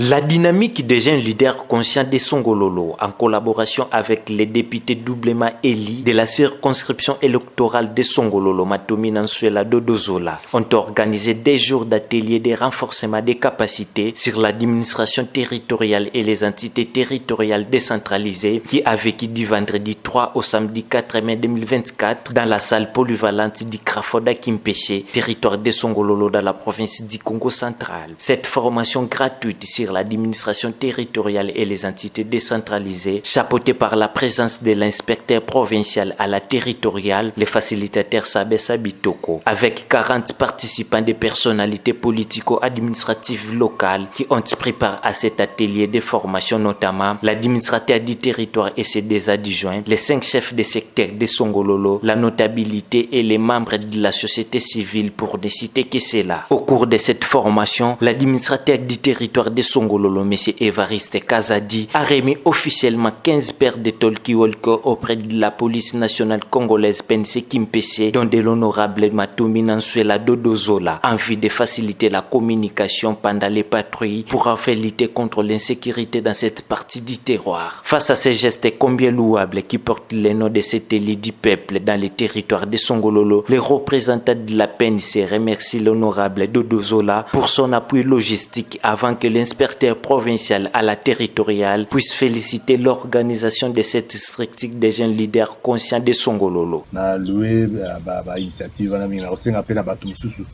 La dynamique des jeunes leaders conscients de Songololo, en collaboration avec les députés doublement élus de la circonscription électorale de Songololo, Matomi Nansuela Dodozola, ont organisé des jours d'ateliers de renforcement des capacités sur l'administration territoriale et les entités territoriales décentralisées qui a vécu du vendredi 3 au samedi 4 mai 2024 dans la salle polyvalente du Krafoda Kimpéché, territoire de Songololo dans la province du Congo central. Cette formation gratuite sur l'administration territoriale et les entités décentralisées, chapeautée par la présence de l'inspecteur provincial à la territoriale, le facilitateur Sabessa Bitoko, avec 40 participants des personnalités politico-administratives locales qui ont pris part à cet atelier de formation, notamment l'administrateur du territoire et ses deux adjoints, les 5 chefs de secteur de Songololo, la notabilité et les membres de la société civile, pour ne citer que cela. Au cours de cette formation, l'administrateur du territoire de Songololo, M. Evariste Kazadi, a remis officiellement 15 paires de talkie-walkie auprès de la police nationale congolaise PNC Kimpéché, dont de l'honorable Matomi Nansuela Dodozola, en vue de faciliter la communication pendant les patrouilles pour enfin lutter contre l'insécurité dans cette partie du terroir. Face à ces gestes combien louables qui portent le nom de cet élu du peuple dans les territoires de Songololo, les représentants de la PNC remercient l'honorable Dodozola pour son appui logistique avant que l'inspecteur provincial à la territoriale puisse féliciter l'organisation de cette structure des jeunes leaders conscients de Songololo. Na loué initiative na mingi na osenga pe na bato mususu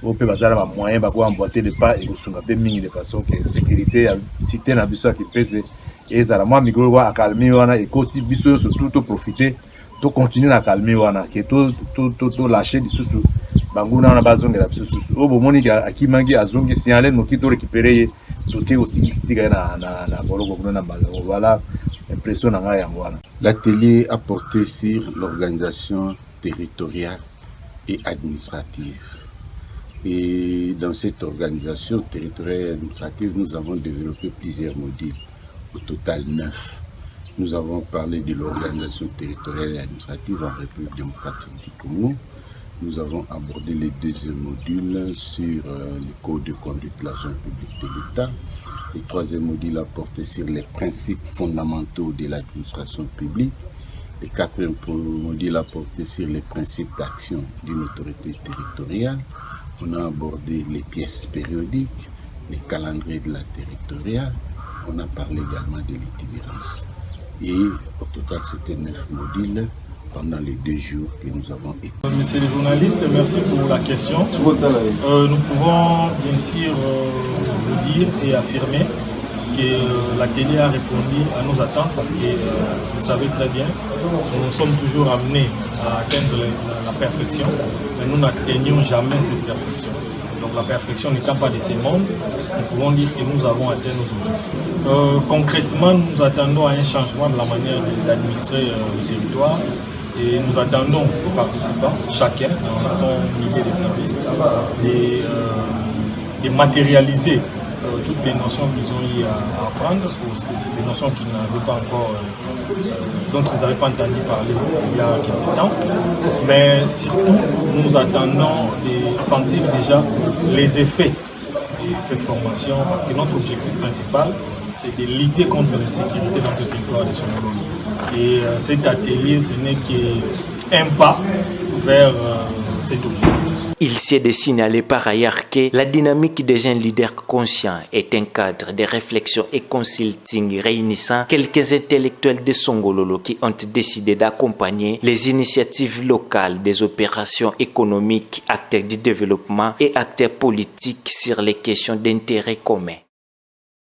ope bazala ba moyen ba ko emboîter le pas et kosunga pe mingi de façon que sécurité ya cité na biso ki pese ezala moi migro wa akalmi wana ekoti biso surtout to profiter to continuer na calmer wana ke to lâcher disusu banguna na bazongela biso susu obo moni akimangi azongi signale no ki to récupérer voilà impression. L'atelier a porté sur l'organisation territoriale et administrative. Et dans cette organisation territoriale et administrative, nous avons développé plusieurs modules, au total 9. Nous avons parlé de l'organisation territoriale et administrative en République démocratique du Congo. Nous avons abordé les deuxièmes modules sur le code de conduite de l'agent public de l'État. Le troisième module a porté sur les principes fondamentaux de l'administration publique. Le quatrième module a porté sur les principes d'action d'une autorité territoriale. On a abordé les pièces périodiques, les calendriers de la territoriale. On a parlé également de l'itinérance. Et au total, c'était 9 modules pendant les 2 jours que nous avons été. Monsieur le journaliste, merci pour la question. Nous pouvons bien sûr vous dire et affirmer que l'atelier a répondu à nos attentes parce que vous savez très bien, nous sommes toujours amenés à atteindre la perfection, mais nous n'atteignons jamais cette perfection. Donc la perfection n'étant pas de ce monde, nous pouvons dire que nous avons atteint nos objectifs. Concrètement, nous attendons à un changement de la manière d'administrer le territoire. Et nous attendons aux participants, chacun dans son milieu de service, de matérialiser toutes les notions qu'ils ont eu à apprendre, les notions qu'ils n'avaient pas encore, dont ils n'avaient pas entendu parler il y a quelques temps. Mais surtout, nous attendons de sentir déjà les effets de cette formation, parce que notre objectif principal, c'est de lutter contre l'insécurité dans le territoire de Songololo. Et cet atelier, ce n'est qu'un pas vers cet objectif. Il s'est de signaler par ailleurs que la dynamique des jeunes leaders conscients est un cadre de réflexion et consulting réunissant quelques intellectuels de Songololo qui ont décidé d'accompagner les initiatives locales des opérations économiques, acteurs du développement et acteurs politiques sur les questions d'intérêt commun.